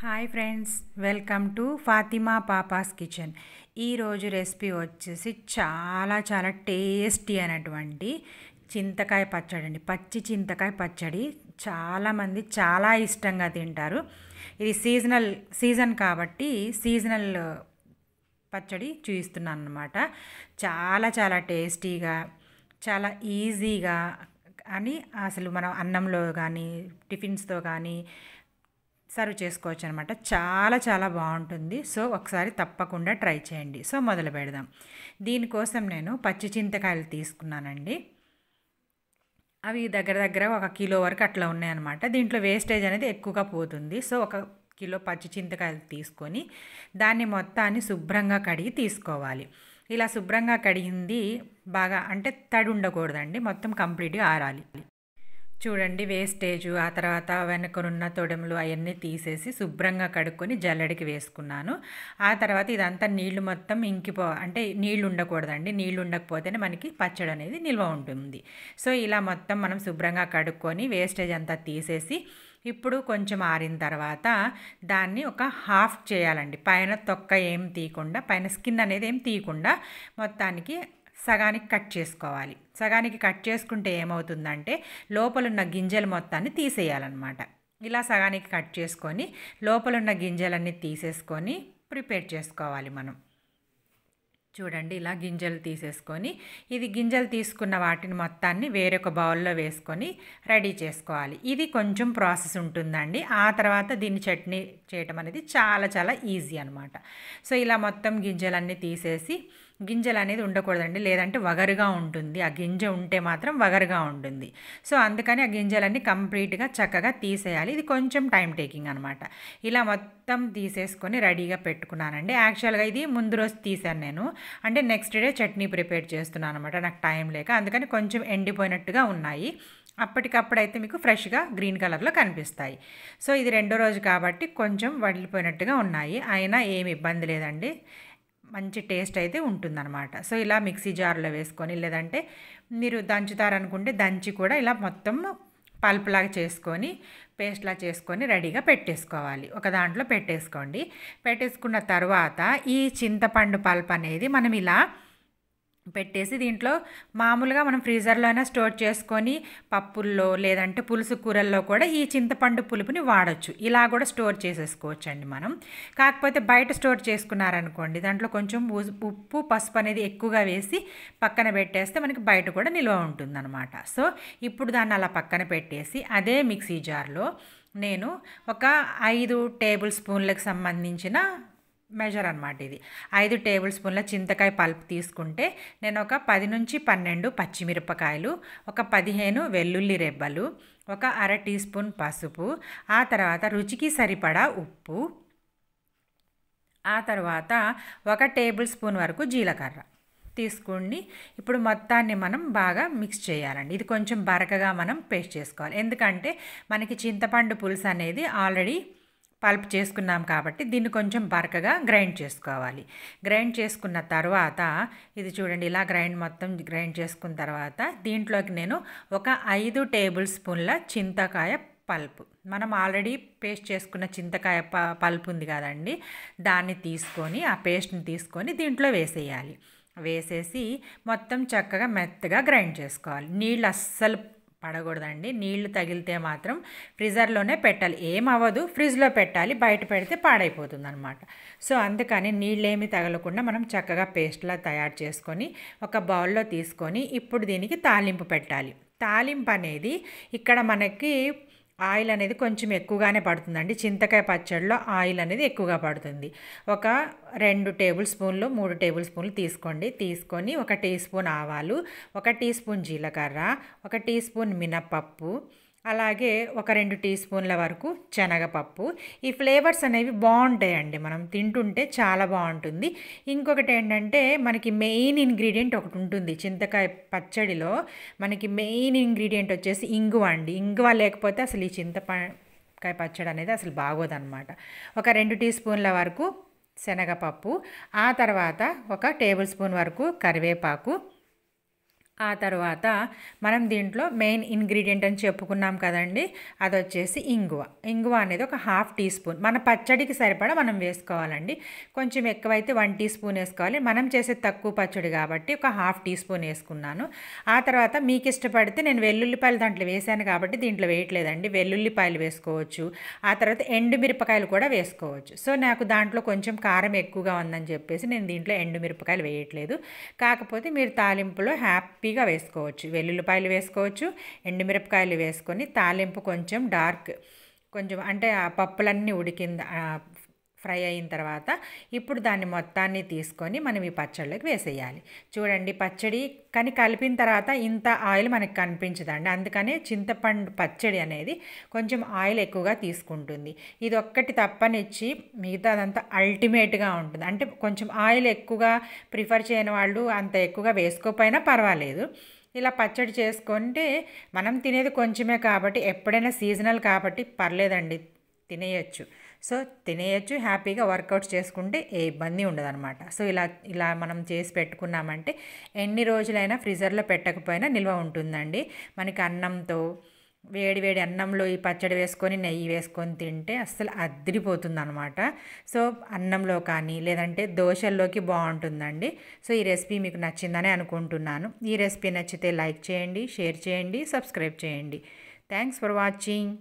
Hi friends, welcome to Fatima పాపాస్ kitchen. ఈరోజు recipe వచ్చేసి చాలా టేస్టీ అయినటువంటి చింతకాయ పచ్చడి అండి. పచ్చి చింతకాయ పచ్చడి చాలామంది చాలా ఇష్టంగా తింటారు. ఇది సీజన్ కాబట్టి సీజనల్ పచ్చడి చూపిస్తున్నాను అన్నమాట. చాలా టేస్టీగా, చాలా ఈజీగా అని అసలు మనం అన్నంలో కానీ టిఫిన్స్తో కానీ సర్వ్ చేసుకోవచ్చు అనమాట. చాలా బాగుంటుంది. సో ఒకసారి తప్పకుండా ట్రై చేయండి. సో మొదలు పెడదాం. దీనికోసం నేను పచ్చి చింతకాయలు తీసుకున్నానండి. అవి దగ్గర 1 కిలో వరకు అట్లా ఉన్నాయన్నమాట. దీంట్లో వేస్టేజ్ అనేది ఎక్కువగా పోతుంది. సో 1 కిలో పచ్చి చింతకాయలు తీసుకొని దాన్ని మొత్తాన్ని శుభ్రంగా కడిగి తీసుకోవాలి. ఇలా శుభ్రంగా కడిగింది బాగా అంటే తడి ఉండకూడదండి, మొత్తం కంప్లీట్గా ఆరాలి. చూడండి, వేస్టేజు ఆ తర్వాత వెనకనున్న తొడెములు అవన్నీ తీసేసి శుభ్రంగా కడుక్కొని జల్లెడికి వేసుకున్నాను. ఆ తర్వాత ఇదంతా నీళ్లు మొత్తం అంటే నీళ్లు ఉండకూడదండి. నీళ్లు ఉండకపోతేనే మనకి పచ్చడి అనేది నిల్వ ఉంటుంది. సో ఇలా మొత్తం మనం శుభ్రంగా కడుక్కొని వేస్టేజ్ అంతా తీసేసి ఇప్పుడు కొంచెం ఆరిన తర్వాత దాన్ని ఒక హాఫ్ చేయాలండి. పైన తొక్క ఏం తీయకుండా, పైన స్కిన్ అనేది ఏం తీయకుండా మొత్తానికి సగానికి కట్ చేసుకోవాలి. సగానికి కట్ చేసుకుంటే ఏమవుతుందంటే లోపలున్న గింజలు మొత్తాన్ని తీసేయాలన్నమాట. ఇలా సగానికి కట్ చేసుకొని లోపలున్న గింజలన్నీ తీసేసుకొని ప్రిపేర్ చేసుకోవాలి మనం. చూడండి, ఇలా గింజలు తీసేసుకొని ఇది గింజలు తీసుకున్న వాటిని మొత్తాన్ని వేరొక బౌల్లో వేసుకొని రెడీ చేసుకోవాలి. ఇది కొంచెం ప్రాసెస్ ఉంటుందండి. ఆ తర్వాత దీన్ని చట్నీ చేయటం అనేది చాలా ఈజీ అనమాట. సో ఇలా మొత్తం గింజలన్నీ తీసేసి, గింజలు అనేది ఉండకూడదండి, లేదంటే వగరుగా ఉంటుంది. ఆ గింజ ఉంటే మాత్రం వగరుగా ఉంటుంది. సో అందుకని ఆ గింజలన్నీ కంప్లీట్గా చక్కగా తీసేయాలి. ఇది కొంచెం టైం టేకింగ్ అనమాట. ఇలా మొత్తం తీసేసుకొని రెడీగా పెట్టుకున్నానండి. యాక్చువల్గా ఇది ముందు రోజు తీసాను నేను, అంటే నెక్స్ట్ డే చట్నీ ప్రిపేర్ చేస్తున్నాను అనమాట. నాకు టైం లేక అందుకని కొంచెం ఎండిపోయినట్టుగా ఉన్నాయి. అప్పటికప్పుడైతే మీకు ఫ్రెష్గా గ్రీన్ కలర్లో కనిపిస్తాయి. సో ఇది రెండో రోజు కాబట్టి కొంచెం వడిలిపోయినట్టుగా ఉన్నాయి. అయినా ఏమి ఇబ్బంది లేదండి, మంచి టేస్ట్ అయితే ఉంటుందన్నమాట. సో ఇలా మిక్సీ జార్లో వేసుకొని, లేదంటే మీరు దంచుతారనుకుంటే దంచి కూడా ఇలా మొత్తం పల్పులాగా చేసుకొని పేస్ట్లా చేసుకొని రెడీగా పెట్టేసుకోవాలి. ఒక దాంట్లో పెట్టేసుకోండి. పెట్టేసుకున్న తర్వాత ఈ చింతపండు పల్ప్ అనేది మనం ఇలా పెట్టేసి దీంట్లో మామూలుగా మనం ఫ్రీజర్లో అయినా స్టోర్ చేసుకొని పప్పుల్లో లేదంటే పులుసు కూరల్లో కూడా ఈ చింతపండు పులుపుని వాడచ్చు. ఇలా కూడా స్టోర్ చేసేసుకోవచ్చు అండి మనం. కాకపోతే బయట స్టోర్ చేసుకున్నారనుకోండి, దాంట్లో కొంచెం ఉప్పు పసుపు అనేది ఎక్కువగా వేసి పక్కన పెట్టేస్తే మనకి బయట కూడా నిల్వ ఉంటుందన్నమాట. సో ఇప్పుడు దాన్ని అలా పక్కన పెట్టేసి అదే మిక్సీ జార్లో నేను ఒక 5 టేబుల్ స్పూన్లకు సంబంధించిన మెజర్ అనమాట. ఇది 5 టేబుల్ స్పూన్ల చింతకాయ పల్ప్ తీసుకుంటే నేను ఒక 10 నుంచి 12 పచ్చిమిరపకాయలు, ఒక 15 వెల్లుల్లి రెబ్బలు, ఒక అర టీ స్పూన్ పసుపు, ఆ తర్వాత రుచికి సరిపడా ఉప్పు, ఆ తర్వాత 1 టేబుల్ స్పూన్ వరకు జీలకర్ర తీసుకుని ఇప్పుడు మొత్తాన్ని మనం బాగా మిక్స్ చేయాలండి. ఇది కొంచెం బరకగా మనం పేస్ట్ చేసుకోవాలి. ఎందుకంటే మనకి చింతపండు పులుసు అనేది ఆల్రెడీ పల్ప్ చేసుకున్నాం కాబట్టి దీన్ని కొంచెం బరకగా గ్రైండ్ చేసుకోవాలి. గ్రైండ్ చేసుకున్న తర్వాత ఇది చూడండి, ఇలా మొత్తం గ్రైండ్ చేసుకున్న తర్వాత దీంట్లోకి నేను ఒక 5 టేబుల్ స్పూన్ల చింతకాయ పల్పు, మనం ఆల్రెడీ పేస్ట్ చేసుకున్న చింతకాయ పల్పు ఉంది కదండి, దాన్ని తీసుకొని ఆ పేస్ట్ని తీసుకొని దీంట్లో వేసేయాలి. వేసేసి మొత్తం చక్కగా మెత్తగా గ్రైండ్ చేసుకోవాలి. నీళ్ళు అస్సలు పడకూడదండి. నీళ్లు తగిలితే మాత్రం ఫ్రీజర్లోనే పెట్టాలి. ఏమవ్వదు, ఫ్రిడ్జ్లో పెట్టాలి. బయట పెడితే పాడైపోతుంది అనమాట. సో అందుకని నీళ్ళేమి తగలకుండా మనం చక్కగా పేస్ట్లా తయారు చేసుకొని ఒక బౌల్లో తీసుకొని ఇప్పుడు దీనికి తాలింపు పెట్టాలి. తాలింపు అనేది ఇక్కడ మనకి ఆయిల్ అనేది కొంచెం ఎక్కువగానే పడుతుందండి. చింతకాయ పచ్చడిలో ఆయిల్ అనేది ఎక్కువగా పడుతుంది. ఒక 2 టేబుల్ స్పూన్లు 3 టేబుల్ స్పూన్లు తీసుకోండి. తీసుకొని 1 టీ స్పూన్ ఆవాలు, 1 టీ స్పూన్ జీలకర్ర, 1 టీ స్పూన్ మినపప్పు, అలాగే ఒక 2 టీ స్పూన్ల వరకు శనగపప్పు. ఈ ఫ్లేవర్స్ అనేవి బాగుంటాయండి, మనం తింటుంటే చాలా బాగుంటుంది. ఇంకొకటి ఏంటంటే మనకి మెయిన్ ఇంగ్రీడియంట్ ఒకటి ఉంటుంది చింతకాయ పచ్చడిలో. మనకి మెయిన్ ఇంగ్రీడియంట్ వచ్చేసి ఇంగువ అండి. ఇంగువ లేకపోతే అసలు ఈ చింతకాయ పచ్చడి అనేది అసలు బాగోదన్నమాట. ఒక 2 టీ స్పూన్ల వరకు శనగపప్పు, ఆ తర్వాత 1 టేబుల్ స్పూన్ వరకు కరివేపాకు, ఆ తర్వాత మనం దీంట్లో మెయిన్ ఇంగ్రీడియంట్ అని చెప్పుకున్నాం కదండి, అది వచ్చేసి ఇంగువ. ఇంగువ అనేది ఒక 1/2 టీ స్పూన్, మన పచ్చడికి సరిపడా మనం వేసుకోవాలండి. కొంచెం ఎక్కువైతే 1 టీ స్పూన్ వేసుకోవాలి. మనం చేసే తక్కువ పచ్చడి కాబట్టి ఒక 1/2 టీ స్పూన్ వేసుకున్నాను. ఆ తర్వాత మీకు ఇష్టపడితే, నేను వెల్లుల్లిపాయలు దాంట్లో వేసాను కాబట్టి దీంట్లో వేయట్లేదండి, వెల్లుల్లిపాయలు వేసుకోవచ్చు. ఆ తర్వాత ఎండుమిరపకాయలు కూడా వేసుకోవచ్చు. సో నాకు దాంట్లో కొంచెం కారం ఎక్కువగా ఉందని చెప్పేసి నేను దీంట్లో ఎండుమిరపకాయలు వేయట్లేదు. కాకపోతే మీరు తాలింపులో హ్యాపీగా వేసుకోవచ్చు, వెల్లుల్లిపాయలు వేసుకోవచ్చు, ఎండుమిరపకాయలు వేసుకొని తాలింపు కొంచెం డార్క్, కొంచెం అంటే ఆ పప్పులన్నీ ఉడికింది ఫ్రై అయిన తర్వాత ఇప్పుడు దాన్ని మొత్తాన్ని తీసుకొని మనం ఈ పచ్చళ్ళకి వేసేయాలి. చూడండి పచ్చడి కానీ కలిపిన తర్వాత ఇంత ఆయిల్ మనకు కనిపించదండి, అందుకనే చింతపండు పచ్చడి అనేది కొంచెం ఆయిల్ ఎక్కువగా తీసుకుంటుంది. ఇది ఒక్కటి తప్పనిచ్చి మిగతాదంతా అల్టిమేట్గా ఉంటుంది. అంటే కొంచెం ఆయిల్ ఎక్కువగా ప్రిఫర్ చేయని వాళ్ళు అంత ఎక్కువగా వేసుకోకపోయినా పర్వాలేదు. ఇలా పచ్చడి చేసుకుంటే మనం తినేది కొంచెమే కాబట్టి, ఎప్పుడైనా సీజనల్ కాబట్టి పర్లేదండి, తినేయచ్చు. సో తినేయచ్చు, హ్యాపీగా వర్కౌట్స్ చేసుకుంటే ఏ ఇబ్బంది ఉండదన్నమాట. సో ఇలా మనం చేసి పెట్టుకున్నామంటే ఎన్ని రోజులైనా ఫ్రీజర్లో పెట్టకపోయినా నిల్వ ఉంటుందండి. మనకి అన్నంతో, వేడి వేడి అన్నంలో ఈ పచ్చడి వేసుకొని నెయ్యి వేసుకొని తింటే అస్సలు అదిరిపోతుంది అనమాట. సో అన్నంలో కానీ లేదంటే దోశల్లోకి బాగుంటుందండి. సో ఈ రెసిపీ మీకు నచ్చిందని అనుకుంటున్నాను. ఈ రెసిపీ నచ్చితే లైక్ చేయండి, షేర్ చేయండి, సబ్స్క్రైబ్ చేయండి. Thanks for watching.